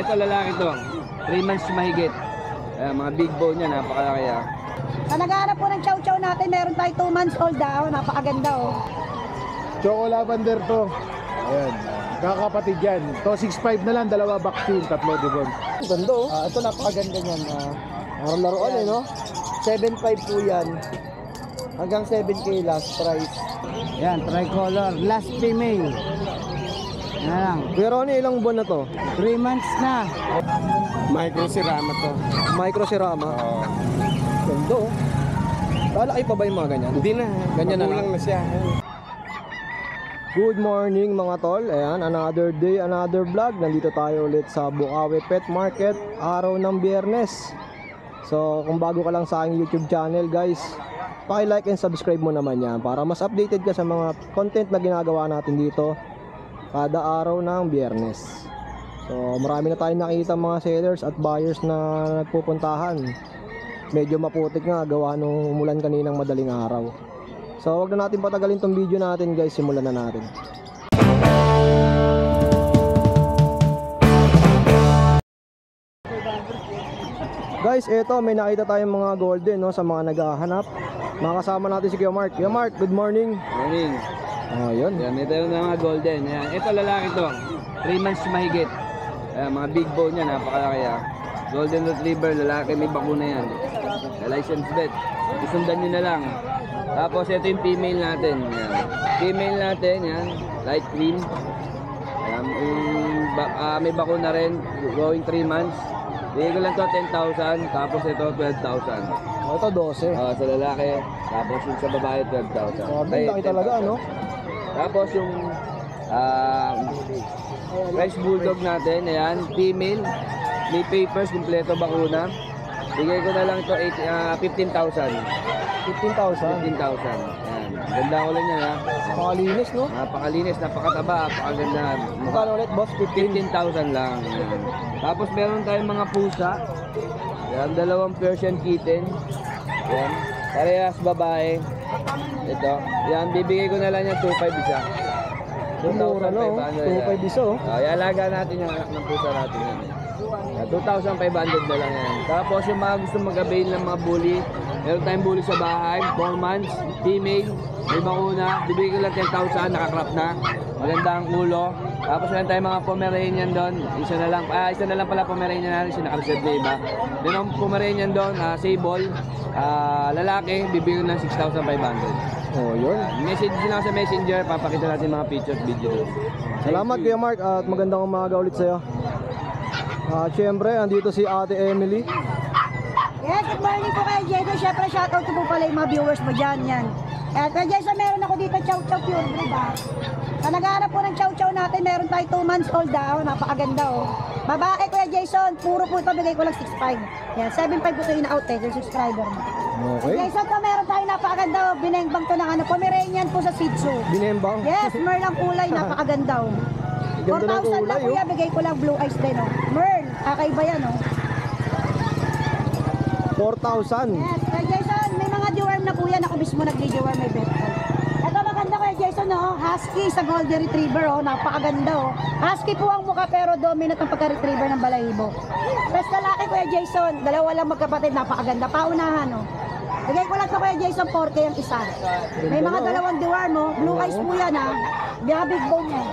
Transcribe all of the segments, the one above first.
ito lalaki to. 3 months mahigit. Mga big bone niya, napakalaki ah. Sa naghahanap po ng chow chow natin, meron tayo 2 months old daw. Napakaganda oh. Choco Lavender to. Ayan. Kakapatid yan. To 6'5 na lang, dalawa vaccine, tatlo dibon. Ganda oh. Ito napakaganda niyan. Laruan eh, no? 7.5 po yan. Hanggang 7K last price. Yan, tricolor, last female. Yan lang. Pero ano ilang buwan na to? 3 months na. Micro Cerama to. Micro Cerama. Oo. Ganda oh. Lalaki pa ba yung mga ganyan? Hindi na. Ganyan na Magulang lang. na siya. Good morning mga tol. Ayan, another day, another vlog. Nandito tayo ulit sa Bukawi Pet Market, araw ng Biyernes. So, kung bago ka lang sa aking YouTube channel, guys, paki-like and subscribe mo naman yan para mas updated ka sa mga content na ginagawa natin dito kada araw ng Biyernes. So, marami na tayong nakita mga sellers at buyers na nagpupuntahan. Medyo maputik nga gawa nung umulan kaninang madaling araw. So, wag na natin patagalin tong video natin, guys. Simulan na natin. Guys, eto may nakita tayong mga golden, no, sa mga naghahanap. Makasama natin si Kuya Mark. Kuya Mark, good morning. Morning. Ayun. Yan, ito yung mga golden. Yan. Ito lalaki to. 3 months mahigit. Mga big bone niya, napakalaki ah. Golden Retriever, lalaki, may bakuna yan. License vet. Isundan nyo na lang. Tapos ito yung female natin. Yan. Female natin, yan. Light cream. Ayan, may bakuna rin. Going 3 months. Bigay ko lang to 10,000. Tapos ito 12,000. Ito 12. Sa lalaki. Tapos yung sa babae 12,000. Sabi, laki talaga, no? Tapos yung French Bulldog natin, ayan, female, may papers, kumpleto bakuna. Bigay ko na lang ito 15,000. 15,000. 15,000. Ayan. Ganda ko lang yan ha. Napakalinis, no? Napakalinis, napakataba, napakaganda. Magkano ulit, boss? 15,000 lang. Ayan. Tapos meron tayong mga pusa. Ayan, 2 Persian kitten. Ayan. Parehas babae. Ito. Ayan, bibigay ko na lang yan 2,500 isa. Mura, no? 2,500 isa, oh. Ialaga natin yung anak ng pusa natin yan. 2,500 na lang yan. Tapos yung mga gusto mag-avail ng mga bully, meron tayong bully sa bahay, 4 months, female, may bakuna, bibigay ko lang 10,000, nakakrap na, maganda ang ulo. Tapos meron tayong mga Pomeranian doon, isa na lang pala Pomeranian natin, siya nakareserve na iba. Meron ang Pomeranian doon, sable, lalaki, bibigay ko ng 6,500. Oh, yun. Message lang sa messenger, papakita natin mga pictures, video. Salamat, Kuya Mark, at magandang umaga ulit sa'yo. Siyempre, andito si Ate Emily. Yes, good morning po kay Jason. Siyempre, shoutout ko po pala yung mga viewers mo dyan. Yan. At kay Jason, meron ako dito chow chow pure breed ah. Sa naghahanap po ng chow chow natin, meron tayo 2 months old ah. Napakaganda oh. Babae, Kuya Jason, puro po ito, bigay ko lang 6,500. Yan, 7,500 ko ito in-out eh, yung subscriber mo. Okay. Jason, to meron tayo napakaganda oh. Binengbang to ng Pomeranian po sa Shih Tzu. Binembang. Yes, Merl ang kulay, napakaganda oh. Ganda ng 4,000 lang kulay, kuya, bigay ko lang blue eyes din oh. Merl, kakaiba yan oh. 4,000. Yes, Kuya Jason, may mga deworm na kuya, ako mismo nag-deworm may bet. Ito maganda Kuya Jason oh, husky sa golden retriever oh, napakaganda oh. Husky po ang mukha pero dominant ang pagka-retriever ng balahibo. Tapos lalaki Kuya Jason, dalawa lang magkapatid, napakaganda, paunahan oh. Bigay ko lang sa Kuya Jason 4K ang isa. May mga dalawang deworm oh, blue eyes po yan ha, big bone yan.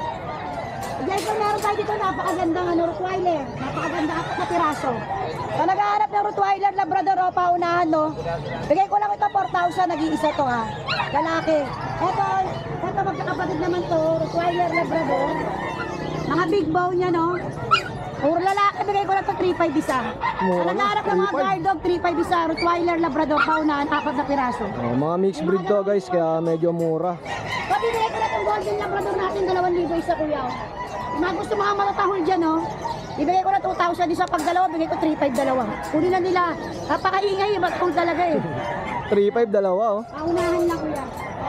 Jason, meron tayo dito napakagandang Rottweiler. Napakaganda at matiraso. Sa naghahanap ng Rottweiler, Labrador o paunahan, no? Bigay ko lang ito 4,000, nag-iisa to ha. Lalaki. Ito magkakapatid naman to, Rottweiler, Labrador. Mga big bone niya, no? Puro lalaki, bigay ko lang ito 3,500 isa. Sa naghahanap ng mga guard dog, 3,500 isa. Rottweiler, Labrador, paunahan, 4 na piraso. Mga mixed breed to, guys, kaya medyo mura. Pabibigay ko na itong golden Labrador natin, 2,000 isa kuya. Mga gusto mga matatahol dyan, no? Ibigay ko na 2,000 isa pag dalawa, bigay ko 3,500 dalawa. Kunin na nila. Napakaingay, batong talaga eh. 3,500 dalawa, oh. Paunahan na kuya.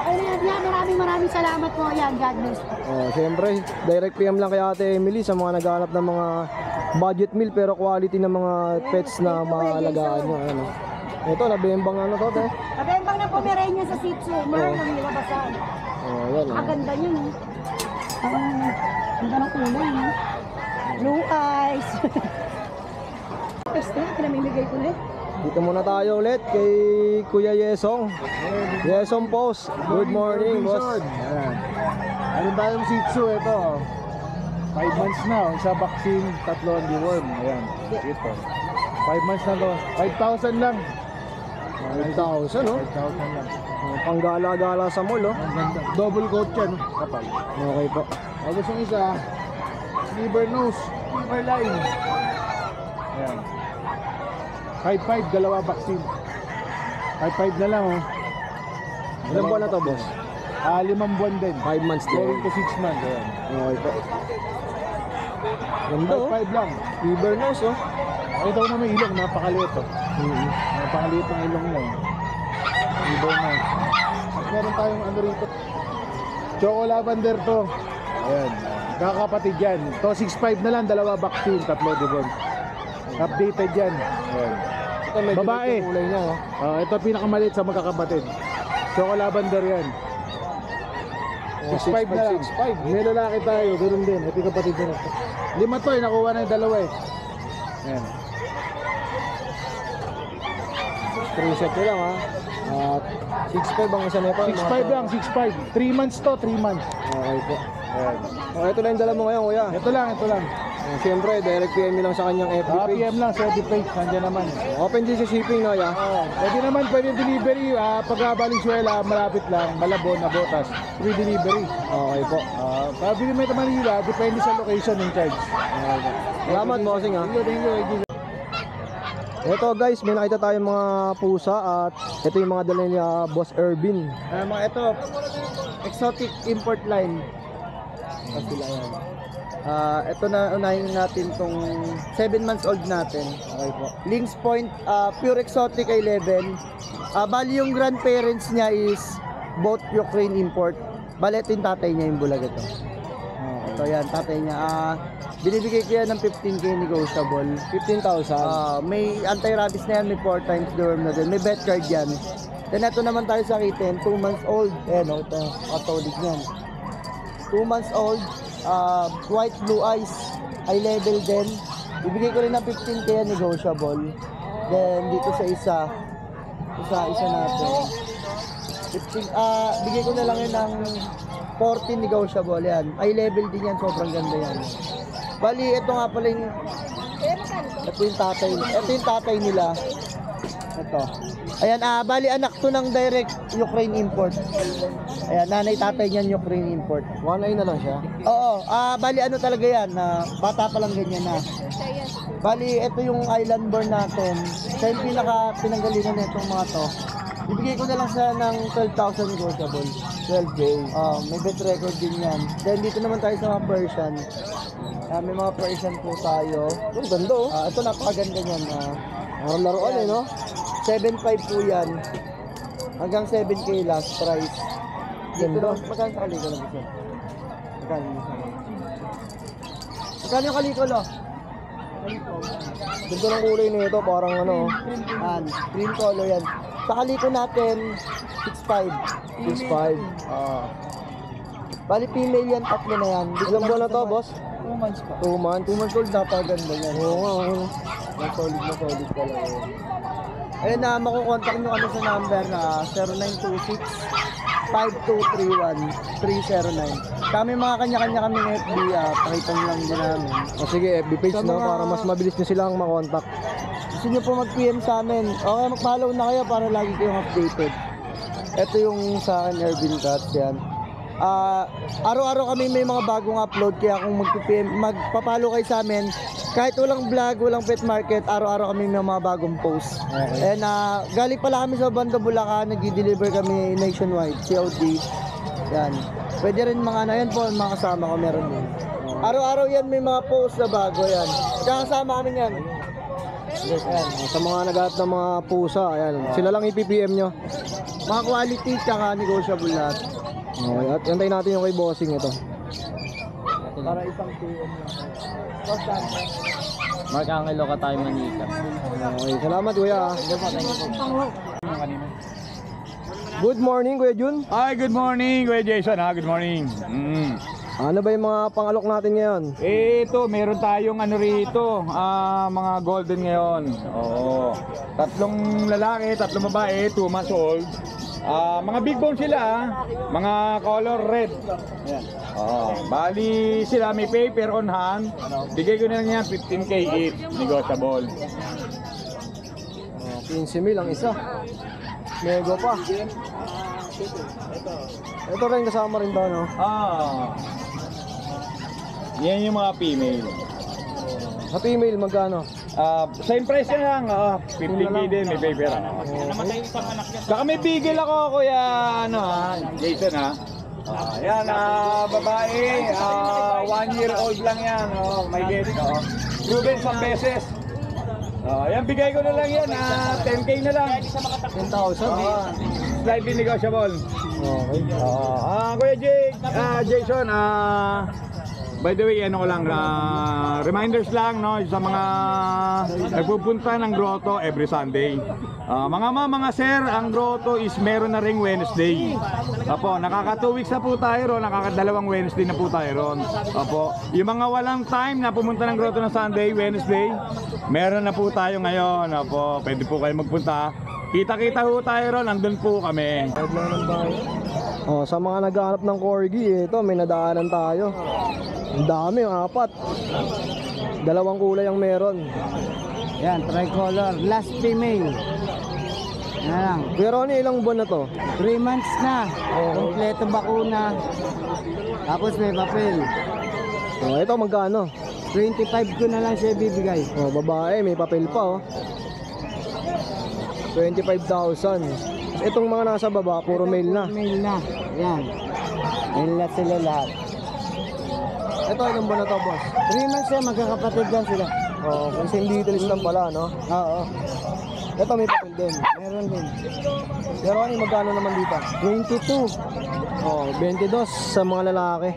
Ayun yan, maraming salamat po. Yan, God bless po. Oh, siyempre, direct PM lang kay Ate Emily sa mga naghahanap ng mga budget meal pero quality ng mga pets na maalagaan nyo. Ano. Ito, nabembang ano to, te? Nabembang ng Pomeranian sa Shih Tzu. Merl ang nilabasan. Oh, yan, oh. Ang ganda niya, no? Ang ganda ng kulay, no? Blue eyes. Extra, pinamimigay ko ulit. Dito muna tayo ulit kay Kuya Yesong. Yesong Post. Good morning, boss. Ayan. Meron tayong Shih Tzu, ito. 5 months na, isa vaccine, 3 ang deworm. Ayan, ito. 5 months na to. 5,000 lang. 5,000, no? 5,000 lang. Panggala-gala sa mall, oh. Ang ganda. Double coat yan, kapal. Okay po. Tapos yung isa, liver nose, liver line. Ayan. 5,500, dalawa vaccine. 5,500 na lang, oh. Ilan buwan na to, boss? 5 buwan din. 5 months Going din. to 6 months. Ayan. Okay po. Ganda, oh. 5,500 lang. Liver nose, oh. Ito na may ilong, napakaliit, oh. Napakaliit ang ilong niya, oh. Liver nose. At meron tayong ano rito. Choco lavender to. Ayan. Kakapatid yan. To 6,500 na lang, dalawa vaccine, 3 dibon. Updated yan. Ayan. Ito medyo Babae. yung kulay niya, oh. Ito pinakamaliit sa magkakapatid. Choco lavender yan. 6,500 na lang. 6,500. May lalaki tayo, ganoon din. Ito yung kapatid din. 5 to, nakuha na yung 2 eh. Ayan. 3 set ko lang, ha. At 6,500 ang isa nito. 6,500 lang, 6,500. 3 months to, 3 months. Okay po. Ayan. Okay, ito lang yung dala mo ngayon, kuya. Ito lang, ito lang. Siyempre, direct PM nyo lang sa kanyang FB page. PM lang, sa FB page, nandiyan naman. Open din sa shipping, no, ya? Pwede naman, pwede delivery. Pag Valenzuela, malapit lang, Malabon, Nabotas. Free delivery. Okay po. Pag bili mo ito Manila, depende sa location ng charge. Salamat, bossing, ha. Thank you, thank you. Ito, guys, may nakita tayong mga pusa at ito yung mga dala niya, Boss Ervin. Mga ito, exotic import line. Sila yan. Ito na unahin natin tong 7 months old natin. Okay po. Lynx Point, pure exotic ay level. Bali yung grandparents niya is both Ukraine import. Bali ito yung tatay niya yung bulag ito. Ito yan, tatay niya. Binibigay ko yan ng 15k negotiable. 15,000. May anti-rabies na yan, may 4 times dorm na din. May vet card yan. Then ito naman tayo sa kitten, 2 months old. Ito, katulad niyan. 2 months old, white blue eyes, eye level din. Bibigay ko rin ng 15k yan, negotiable. Then dito sa isa natin. 15, bigay ko na lang yun ng 14 negotiable yan. Eye level din yan, sobrang ganda yan. Bali, ito nga pala yung tatay nila. Ito. Ayan, bali anak to ng direct Ukraine import. Ayan, nanay tatay niyan Ukraine import. One eye na lang siya. Oo, bali ano talaga yan, bata pa lang ganyan na. Bali, ito yung island born natin. Siya yung pinanggalingan na itong mga to. Ibigay ko na lang siya ng 12,000 negotiable. 12K. May bet record din yan. Then dito naman tayo sa mga Persian. May mga Persian po tayo. Ang ganda, oh. Ito napakaganda niyan. Parang laruan, eh, no? 7.5 po yan. Hanggang 7k last price. Dito Ganda. lang, magkano sa kaliko lang ito? Magkano yung isa? Magkano yung kaliko lo? Ganda ng kulay nito, parang ano, oh. Green color yan. Sa kaliko natin, 6.5. 6,500. Bali female yan, tatlo na yan. Ilang buwan na to, boss? 2 months pa. 2 months. 2 months old, napaganda yan. Oo nga, oo. Solid na solid talaga yan. Ayun na, makukontak nyo kami sa number na 0926-5231-309. Kami mga kanya-kanya kami ng FB, pakita nyo lang din namin. Sige, FB page, Sa no? mga- Para mas mabilis nyo silang makontak. Gusto nyo po mag-PM sa amin, okay, mag-follow na kayo para lagi kayong updated. Ito yung sa akin, Ervin Cats, yan. Araw-araw kami may mga bagong upload, kaya kung magpapalo kayo sa amin, kahit walang vlog, walang pet market, araw-araw kami may mga bagong post. Okay. And galing pala kami sa Banda Bulacan, nag-deliver kami nationwide, COD. Yan. Pwede rin mga ano, yan po, mga kasama ko meron din. Araw-araw yan may mga post na bago yan. Kasama kami yan. Yes, yan. Sa mga naghahanap ng mga pusa, ayan. Sila lang i-PPM nyo. Mga quality, tsaka negotiable lahat. Okay, at antayin natin yung kay bossing ito. Para isang PM lang. Mark Angelo ka tayo Manika. Okay, salamat kuya. Good morning, Kuya Jun. Hi, good morning, Kuya Jason. Good morning. Ano ba yung mga pangalok natin ngayon? Ito, meron tayong ano rito, mga golden ngayon. Oo. 3 lalaki, 3 babae, 2 months old. Mga big bone sila, mga color red. Ayan. Bali sila, may paper on hand. Bigay ko na lang yan, 15K each, negotiable. 15,000 ang isa. Mego pa. Ito rin kasama rin ba, no? Yan yung mga female. Sa female, magkano? Same price na lang, 15K din, may paper. Saka may bigil ako, kuya, Jason yan, babae, 1 year old lang yan, may get, proven sa beses. Yan, bigay ko na lang yan, 10K na lang. 10,000? Slightly negotiable. Okay. Kuya Jake, Jason, by the way, ano ko lang, reminders lang, no, sa mga nagpupunta ng grotto every Sunday. Mga sir, ang grotto is meron na ring Wednesday. Opo, nakaka 2 weeks na po tayo ron, nakaka 2 Wednesday na po tayo ron. Opo, yung mga walang time na pumunta ng grotto ng Sunday, Wednesday, meron na po tayo ngayon. Opo, pwede po kayo magpunta. Kita-kita po tayo ron, nandun po kami. Sa mga naghahanap ng corgi, ito may nadaanan tayo. Ang dami, 4. 2 kulay ang meron. Yan, tricolor. Last female. Yan lang. Pero ano, ilang buwan na to? 3 months na. Kompleto bakuna. Tapos may papel. Ito magkano? 25 ko na lang siya bibigay. Babae, may papel pa 25,000. Itong mga nasa baba, puro male na. Male na. Yan. Male na sila lahat. Ito, ilang buwan na to, boss? 3 months siya, magkakapatid lang sila. Kasi hindi details lang pala, no? Oo. Ito, may papel din. Meron din. Pero ano, magkano naman dito? 22. 22 sa mga lalaki.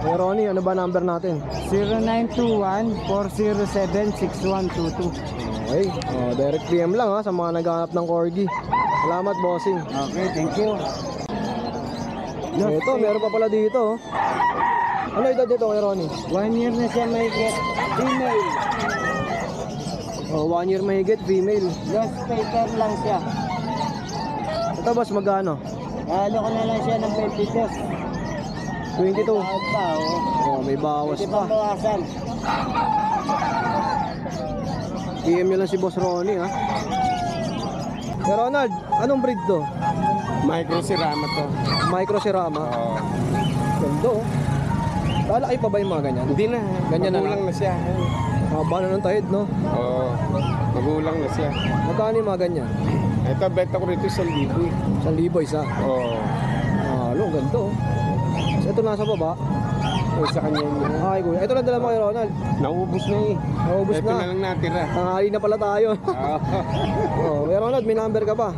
Ayan, Ronnie, ano ba number natin? 0921-407-6122. Okay, direct PM lang sa mga naghahanap ng corgi. Salamat, bossing. Okay, thank you. Ito, meron pa pala dito. Ano edad dito kay Ronnie? 1 year na siya may get female. 1 year mahigit, female. Lost paper lang siya. Ito, boss, magkano? Halo ko na lang siya ng 22. 22. Tawag pa, May bawas Pwede pa. pang bawasan. PM nyo lang si Boss Ronnie, Ronald, anong breed to? Micro Cerama to. Micro Cerama. Ganda, Lalaki pa ba yung mga ganyan? Hindi na. Ganyan na Magulang lang. na siya. Haba na ng tahid, no? Oo. Magulang na siya. Magkano yung mga ganyan? Ito, benta ko rito 1,000. 1,000 isa. Oo. Ganda, Ito nasa baba. Sa kanya yun. Ay, kuya. Ito lang dala mo kay Ronald. Naubos na eh. Naubos Ito na. na lang natira. Tanghali na pala tayo. Kay Ronald, may number ka pa?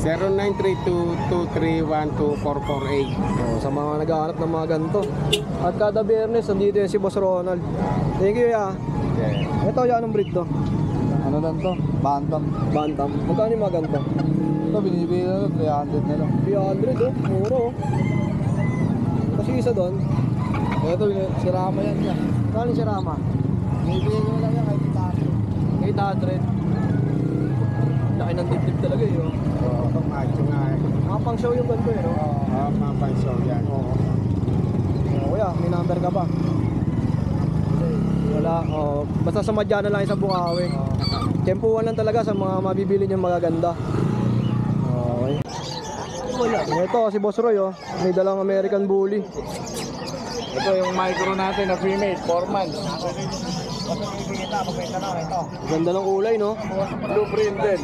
0932-231-2448. Sa mga naghahanap ng mga ganito. At kada biyernes, nandito yan si Boss Ronald. Thank you, Okay. Ito, anong breed to? Ano lang to? Bantam. Bantam. Magkano yung mga ganito? Ito, binibigay na lang. 300 na lang. 300, muro. Kasi isa doon. Ito, si Rama yan niya. Magkano si Rama? Binibigay ko na lang yan kahit 800. Laki ng dibdib talaga Oo, itong macho nga eh. Mga pang show yung ganito no? Oo, mga pansyaw yan. Kuya, may number ka ba? Wala. Basta sa madya na lang sa Bukawi. Tempuan lang talaga sa mga mabibili niyang magaganda. Okay. Ito si Boss Roy, may dalang American Bully. Ito yung micro natin na female, 4 months. Ganda ng kulay, no? Blue printed.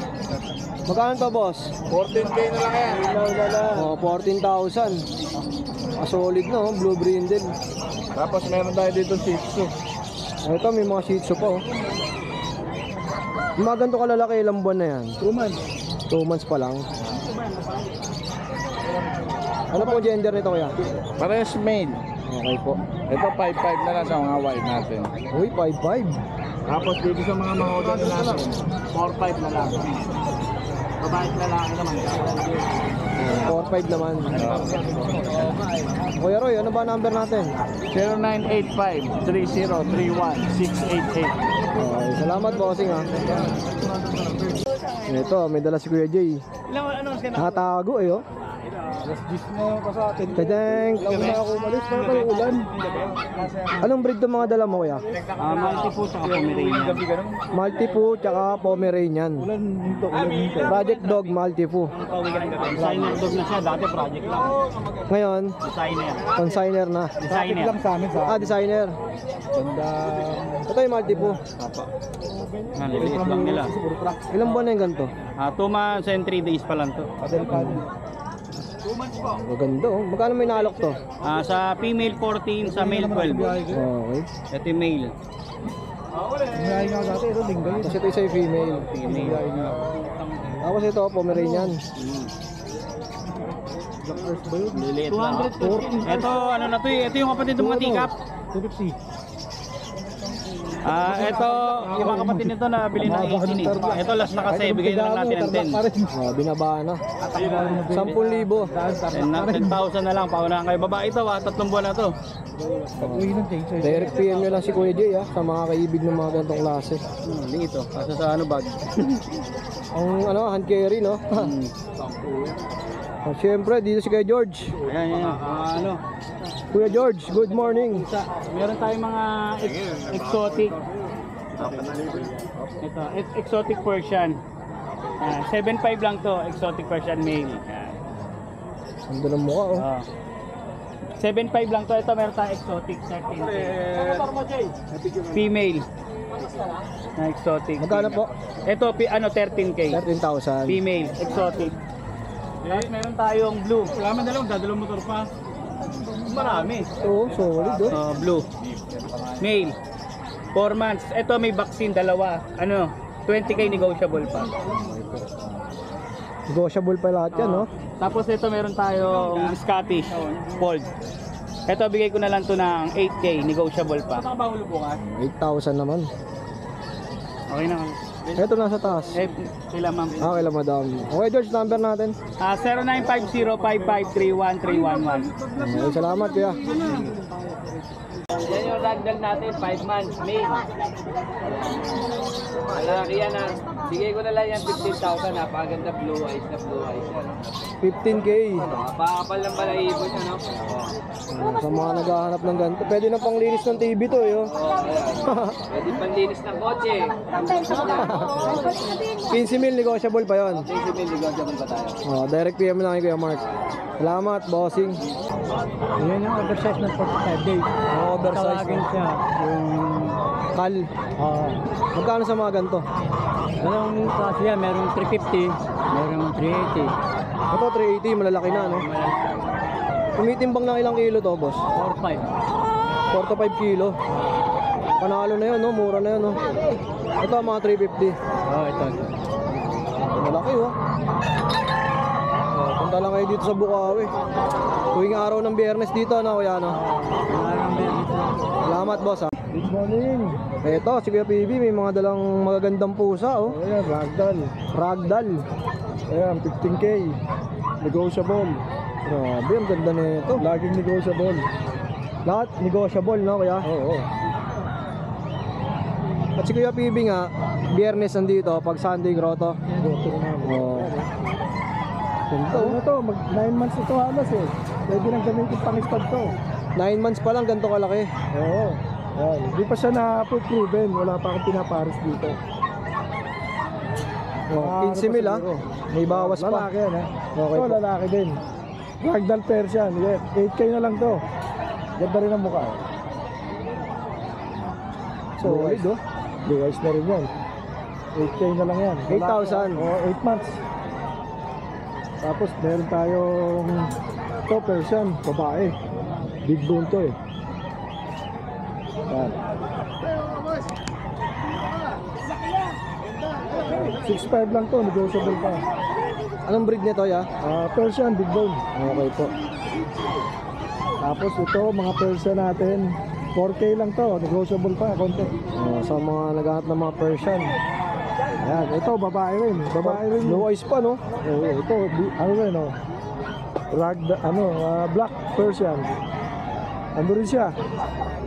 Magkano to, boss? 14K na lang yan. 14,000. Solid, no? Blue brindle. Tapos meron tayo dito Shih Tzu. Ito, may mga Shih Tzu pa, Yung mga ganito kalalaki, ilang buwan na yan? 2 months. 2 months pa lang. Ano po gender nito, kuya? Parehas male. Okay po. Ito 5'5 na lang sa mga white natin. Uy, 5'5". Tapos dito sa mga mahogan natin, 4'5 na lang. Babae at lalaki naman. 4-5 naman. Kuya Roy, ano ba number natin? 0985-3031-688. Okay, salamat bossing ha. Ito, may dala si Kuya Jay. Nakatago eh oh. Alas 10 na yung pa sa atin. Tadang! Alam na ako umalis, para kayo ulan. Anong breed ng mga dala mo kuya? Multi po sa Pomeranian. Maltipu tsaka Pomeranian. Ulan dito, ulan dito. Project Dog Maltipu. Designer dog na siya, dati project lang. Ngayon, Designer. consigner na. Sakit lang sa amin sa Designer. Ganda. Ito yung Maltipu. Naliliit lang nila. Ilang buwan na yung ganito? 2 months and 3 days pa lang to. Kadelikado. Maganda oh. Magkano may nalok to? Sa female 14, sa male 12. Okay. Ito yung male. Umiyahin nga dati, ito linggo yun. Tapos ito isa yung female. Umiyahin nga. Tapos ito, Pomeranian. Black Earth ba yun? Liliit lang. Ito, ano na to eh. Ito yung kapatid ng mga tikap. 250. Ito, yung mga kapatid nito na bili ng 18 eh. Ito last na kasi, bigay na lang natin ng 10. Binaba na. 10,000. 10,000 na lang, paunahan kayo. Babae ito, 3 buwan na to. Pag-uwi ng change. Direct PM nyo lang si Kuya Jay sa mga kaibig ng mga ganitong klase. Liit oh, kasi sa ano bag. Ang hand carry no? Siyempre, dito si Kuya George. Ayan, ano. Kuya George, good morning. Meron tayong mga exotic. Ito, exotic Persian. 7.5 lang to, exotic Persian male. Ang ng mukha oh. 7.5 lang to. Ito meron tayong exotic 13K. Female. Na exotic. Magkano po? Ito 13K. 13,000. Female, exotic. Meron tayong blue. Wala man dadalawang motor pa. Marami. Oo, solid oh. Blue. Male. 4 months. Ito may vaccine, dalawa. 20K negotiable pa. Negotiable pa lahat yan no? Tapos ito meron tayong Scottish Fold. Ito bigay ko na lang to ng 8K negotiable pa. 8,000 naman. Okay na. Ito nasa taas. Sila ma'am. Okay lang madam. Okay George, number natin. 0950-553-1311. Okay, salamat kuya. Yan yung ragdag natin, 5 months, May. Malaki yan ha. Bigay ko na lang yan 15,000. Napakaganda blue eyes na blue eyes. 15K. Napakapal ng balahibo siya, no? Sa mga naghahanap ng ganito. Pwede na panglinis ng TV to eh. Oh. Pwede panlinis ng kotse. 15,000 negotiable pa yon. 20,000 negotiable pa tayo. Direct PM lang kay Kuya Mark. Salamat, bossing. Yan yung oversize ng 45 days. Oversize. Tawagin siya. Yung... Kal. Magkano sa mga ganito? Anong klase yan? Merong 350, merong 380. Ito 380, malalaki na no? Tumitimbang ng ilang kilo to, boss? 4-5. 4 to 5 kilo. Panalo na yun, no? Mura na yun, no? Ito mga 350. Ito. Malaki, oh. Punta lang kayo dito sa Bukawi. Tuwing araw ng Biyernes dito, no? Kuya, no? Salamat, boss, ha? Good morning. Ito, si Kuya PB, may mga dalang magagandang pusa, oh. Ayan, ragdoll. Ragdoll. Ayan, 15K. Negotiable. Grabe, ang ganda nito. Laging negotiable. Lahat negotiable, no, kuya? Oo. At si Kuya PB nga, Biyernes nandito, pag Sunday grotto. Goto na naman. Oh. Ganda, Ano to, mag 9 months ito halos eh. Pwede nang gamitin pang-stud to. 9 months pa lang, ganito kalaki. Oo. Ayan. Hindi pa siya na-proven. Wala pa akong pinapares dito. Oh, 15,000 ah. May bawas pa. Lalaki yan ha. Okay Ito po. lalaki din. Ragdoll Persian. Yes. 8K na lang to. Ganda rin ang mukha. Solid, oh. Blue eyes na rin yan. 8K na lang yan. 8,000. Oo, 8 months. Tapos meron tayong to Persian, babae. Big bone to eh. Yan. 6'5 lang to, negotiable pa. Anong breed nito, ya? Persian, big bone. Okay po. Tapos ito, mga Persian natin, 4K lang to, negotiable pa, konti. Sa mga naghahanap ng mga Persian. Ayan, ito babae rin. Babae rin. Blue eyes pa, no? Oo, ito, ano rin, oh. Black Persian. Ano rin siya?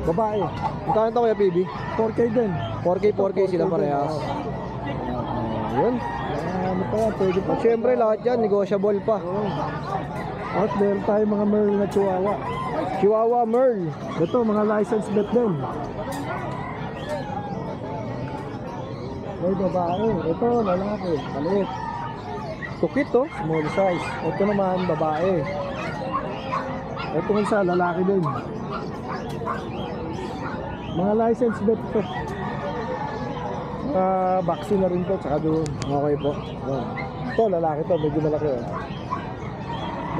Babae. Magkano ito Kuya PB? 4K din. 4K sila parehas. Yun. Ano pa yan, pwede pa. At syempre lahat yan, negotiable pa. At meron tayo mga Merl na Chihuahua. Chihuahua Merl. Ito, mga license bet din. May babae. Ito, lalaki. Maliit. Tukit to. Small size. Ito naman, babae. Ito isa, lalaki din. Mga license bet to. Vaccine na rin to, tsaka doon. Okay po. Yan. Ito, lalaki to, medyo malaki. Oh.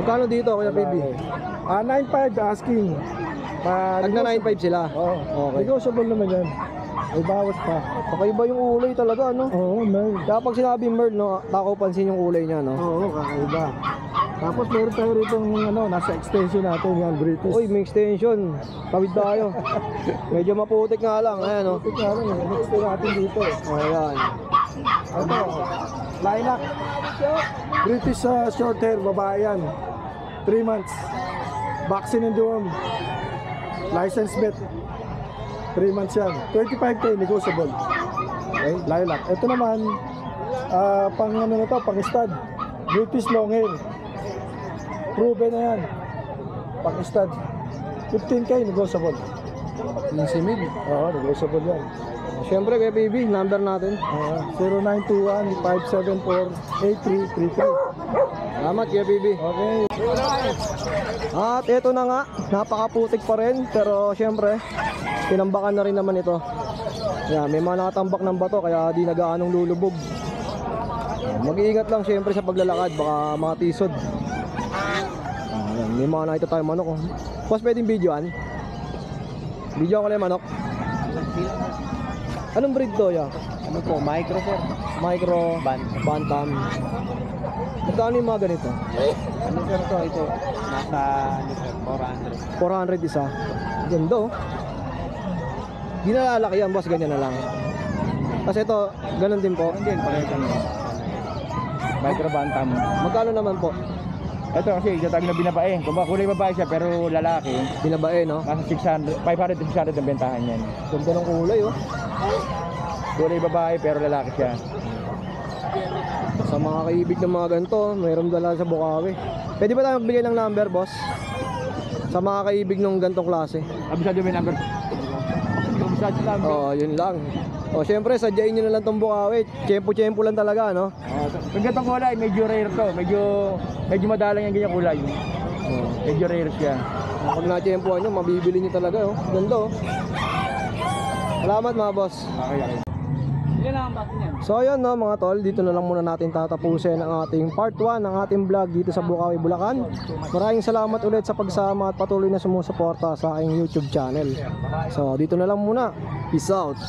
Magkano dito Kuya PB? 9.5 asking. Tagna 9.5 sila. Oo. Okay. Negotiable naman yan. May bawas pa. Kakaiba yung ulay talaga, no? Oo, Merl. Kaya pag sinabi Merl, no, tako pansin yung ulay niya, no? Oo, kakaiba. Tapos meron tayo rito nasa extension natin yan, British. Uy, may extension. Tawid tayo. Medyo maputik nga lang. Ayan, no? Ito nga rin, next day natin dito. Ayan. Ito, lilac. British short hair, babae yan. 3 months. Vaccine and deworm. License bet. 3 months yan. 25K, negotiable. Okay, lilac. Ito naman, pang ano na to, pang stud. British long hair. Proven na yan. Pang stud. 15K, negotiable. Yung simid. Oo, negotiable yan. Siyempre, Kuya PB, number natin. 0921-574-8333. Salamat, Kuya PB. Okay. At ito na nga, napakaputik pa rin. Pero siyempre, tinambakan na rin naman ito. Yan, may mga nakatambak ng bato kaya di nagaanong lulubog. Mag-iingat lang siyempre sa paglalakad, baka mga tisod. Ayan, may mga nakita tayong manok. Oh. Boss, pwedeng videoan? Videoan ko lang yung manok. Anong breed to, ya? Ano po, micro sir? Micro Bantam. Magkano yung mga ganito? Ano sir to? Ito, nasa ano sir, 400. 400 isa. Ganda, oh. Di na lalaki yan, boss, ganyan na lang. Kasi ito, ganun din po. Hindi, pakita nyo. Micro bantam. Magkano naman po? Ito kasi, ito tayo na binabae. Kung ba kulay babae siya, pero lalaki. Binabae, no? Nasa 600, 500 to 600 ang bentahan yan. Ganda ng kulay, oh. Kulay babae, pero lalaki siya. Sa mga kaibig ng mga ganito, mayroong dala sa Bukawi. Pwede ba tayo magbigay ng number, boss? Sa mga kaibig ng gantong klase. Abisado may number. Abisado lang. Oo, yun lang. O, syempre, sadyain nyo na lang tong Bukawi. Tiyempo-tiyempo lang talaga, no? Yung gantong kulay, medyo rare to. Medyo madalang yung ganyan kulay. Oo. Medyo rare siya. Pag na-tiyempoan nyo, mabibili nyo talaga, oh. Ganda, oh. Salamat, mga boss. Okay. Ilan lang ang batin yan? So ayun, no, mga tol, dito na lang muna natin tatapusin ang ating part 1 ng ating vlog dito sa Bukawi, Bulacan. Maraming salamat ulit sa pagsama at patuloy na sumusuporta sa aking YouTube channel. So dito na lang muna. Peace out.